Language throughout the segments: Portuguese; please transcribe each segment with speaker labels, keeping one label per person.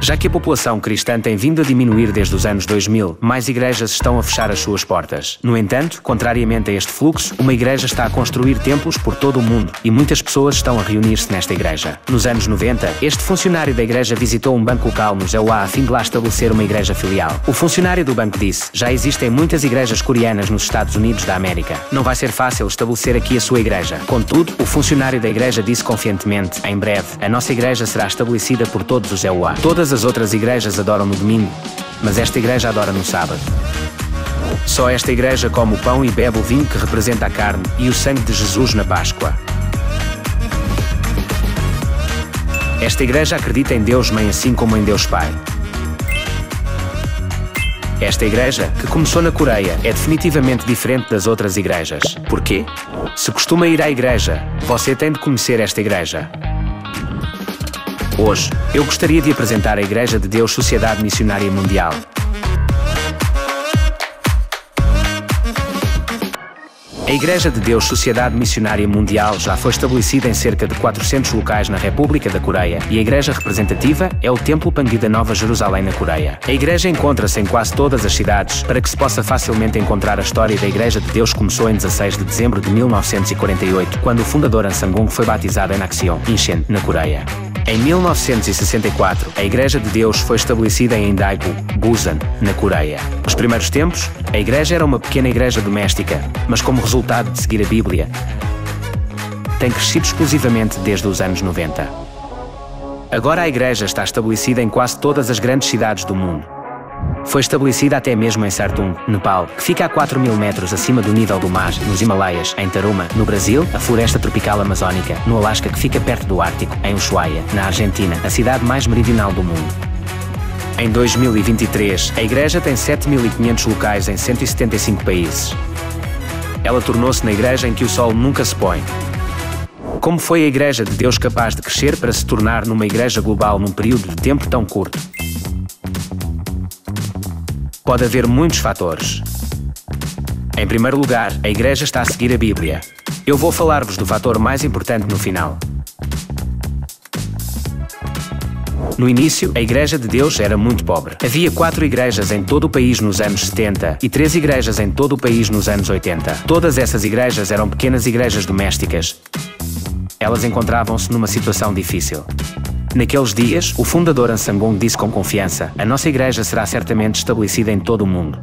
Speaker 1: Já que a população cristã tem vindo a diminuir desde os anos 2000, mais igrejas estão a fechar as suas portas. No entanto, contrariamente a este fluxo, uma igreja está a construir templos por todo o mundo e muitas pessoas estão a reunir-se nesta igreja. Nos anos 90, este funcionário da igreja visitou um banco local no Jeoá a fim de lá estabelecer uma igreja filial. O funcionário do banco disse: já existem muitas igrejas coreanas nos Estados Unidos da América. Não vai ser fácil estabelecer aqui a sua igreja. Contudo, o funcionário da igreja disse confiantemente: em breve, a nossa igreja será estabelecida por todos os Jeoá. Todas as outras igrejas adoram no domingo, mas esta igreja adora no sábado. Só esta igreja come o pão e bebe o vinho que representa a carne e o sangue de Jesus na Páscoa. Esta igreja acredita em Deus Mãe assim como em Deus Pai. Esta igreja, que começou na Coreia, é definitivamente diferente das outras igrejas. Porquê? Se costuma ir à igreja, você tem de conhecer esta igreja. Hoje, eu gostaria de apresentar a Igreja de Deus Sociedade Missionária Mundial. A Igreja de Deus Sociedade Missionária Mundial já foi estabelecida em cerca de 400 locais na República da Coreia e a igreja representativa é o Templo Pangyu da Nova Jerusalém na Coreia. A igreja encontra-se em quase todas as cidades para que se possa facilmente encontrar a história da Igreja de Deus. Começou em 16 de dezembro de 1948, quando o fundador An Sang-gung foi batizado em Naksion, Incheon, na Coreia. Em 1964, a Igreja de Deus foi estabelecida em Daegu, Busan, na Coreia. Nos primeiros tempos, a igreja era uma pequena igreja doméstica, mas como resultado de seguir a Bíblia, tem crescido explosivamente desde os anos 90. Agora a igreja está estabelecida em quase todas as grandes cidades do mundo. Foi estabelecida até mesmo em Sartung, Nepal, que fica a 4.000 metros acima do nível do mar, nos Himalaias, em Taruma, no Brasil, a floresta tropical amazónica, no Alasca, que fica perto do Ártico, em Ushuaia, na Argentina, a cidade mais meridional do mundo. Em 2023, a igreja tem 7.500 locais em 175 países. Ela tornou-se na igreja em que o sol nunca se põe. Como foi a Igreja de Deus capaz de crescer para se tornar numa igreja global num período de tempo tão curto? Pode haver muitos fatores. Em primeiro lugar, a igreja está a seguir a Bíblia. Eu vou falar-vos do fator mais importante no final. No início, a Igreja de Deus era muito pobre. Havia 4 igrejas em todo o país nos anos 70 e 3 igrejas em todo o país nos anos 80. Todas essas igrejas eram pequenas igrejas domésticas. Elas encontravam-se numa situação difícil. Naqueles dias, o fundador An Sang-gung disse com confiança: a nossa igreja será certamente estabelecida em todo o mundo.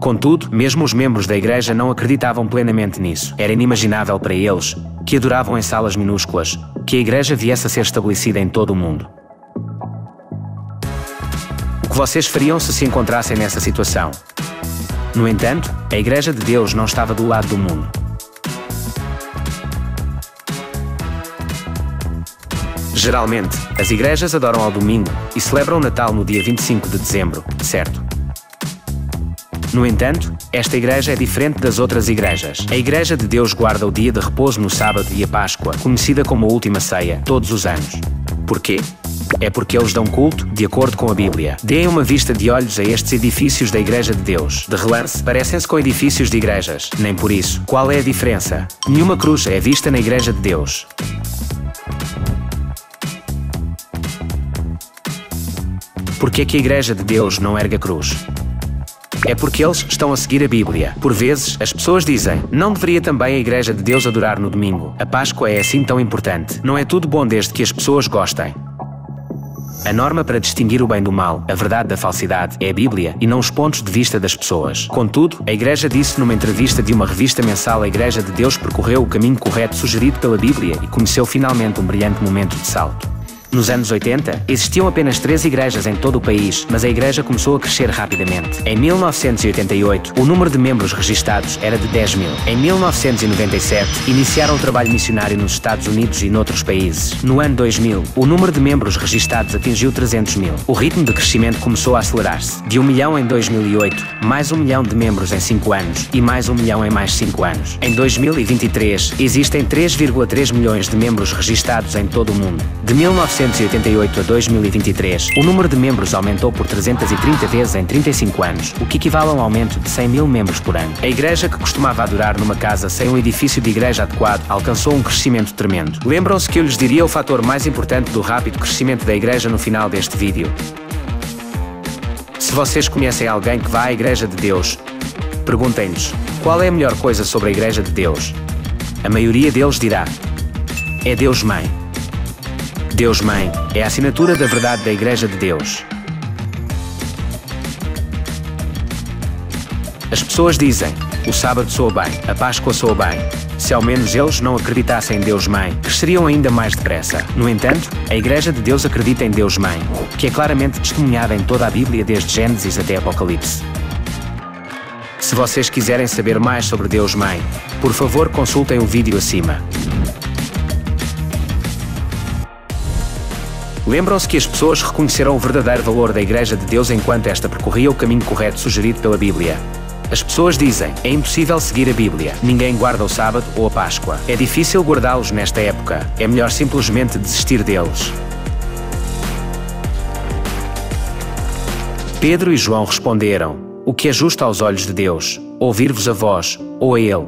Speaker 1: Contudo, mesmo os membros da igreja não acreditavam plenamente nisso. Era inimaginável para eles, que adoravam em salas minúsculas, que a igreja viesse a ser estabelecida em todo o mundo. O que vocês fariam se encontrassem nessa situação? No entanto, a Igreja de Deus não estava do lado do mundo. Geralmente, as igrejas adoram ao domingo e celebram o Natal no dia 25 de dezembro, certo? No entanto, esta igreja é diferente das outras igrejas. A Igreja de Deus guarda o dia de repouso no sábado e a Páscoa, conhecida como a Última Ceia, todos os anos. Porquê? É porque eles dão culto de acordo com a Bíblia. Deem uma vista de olhos a estes edifícios da Igreja de Deus. De relance, parecem-se com edifícios de igrejas. Nem por isso. Qual é a diferença? Nenhuma cruz é vista na Igreja de Deus. Por que a Igreja de Deus não ergue a cruz? É porque eles estão a seguir a Bíblia. Por vezes, as pessoas dizem: não deveria também a Igreja de Deus adorar no domingo? A Páscoa é assim tão importante. Não é tudo bom desde que as pessoas gostem. A norma para distinguir o bem do mal, a verdade da falsidade, é a Bíblia e não os pontos de vista das pessoas. Contudo, a Igreja disse numa entrevista de uma revista mensal: a Igreja de Deus percorreu o caminho correto sugerido pela Bíblia e conheceu finalmente um brilhante momento de salto. Nos anos 80, existiam apenas 3 igrejas em todo o país, mas a igreja começou a crescer rapidamente. Em 1988, o número de membros registados era de 10 mil. Em 1997, iniciaram o trabalho missionário nos Estados Unidos e noutros países. No ano 2000, o número de membros registados atingiu 300 mil. O ritmo de crescimento começou a acelerar-se. De 1 milhão em 2008, mais 1 milhão de membros em 5 anos e mais 1 milhão em mais 5 anos. Em 2023, existem 3,3 milhões de membros registados em todo o mundo. De 19 1988 a 2023, o número de membros aumentou por 330 vezes em 35 anos, o que equivale a um aumento de 100 mil membros por ano. A igreja que costumava adorar numa casa sem um edifício de igreja adequado alcançou um crescimento tremendo. Lembram-se que eu lhes diria o fator mais importante do rápido crescimento da igreja no final deste vídeo? Se vocês conhecem alguém que vá à Igreja de Deus, perguntem-lhes qual é a melhor coisa sobre a Igreja de Deus. A maioria deles dirá: é Deus Mãe. Deus Mãe é a assinatura da verdade da Igreja de Deus. As pessoas dizem: o sábado soa bem, a Páscoa soa bem. Se ao menos eles não acreditassem em Deus Mãe, cresceriam ainda mais depressa. No entanto, a Igreja de Deus acredita em Deus Mãe, que é claramente testemunhada em toda a Bíblia desde Gênesis até Apocalipse. Se vocês quiserem saber mais sobre Deus Mãe, por favor consultem o vídeo acima. Lembram-se que as pessoas reconheceram o verdadeiro valor da Igreja de Deus enquanto esta percorria o caminho correto sugerido pela Bíblia. As pessoas dizem: é impossível seguir a Bíblia, ninguém guarda o sábado ou a Páscoa. É difícil guardá-los nesta época, é melhor simplesmente desistir deles. Pedro e João responderam: o que é justo aos olhos de Deus, ouvir-vos a vós, ou a Ele?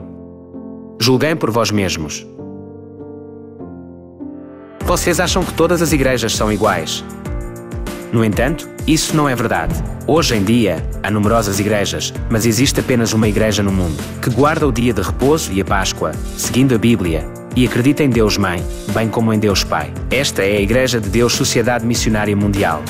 Speaker 1: Julguem por vós mesmos. Vocês acham que todas as igrejas são iguais? No entanto, isso não é verdade. Hoje em dia, há numerosas igrejas, mas existe apenas uma igreja no mundo, que guarda o dia de repouso e a Páscoa, seguindo a Bíblia, e acredita em Deus Mãe, bem como em Deus Pai. Esta é a Igreja de Deus Sociedade Missionária Mundial.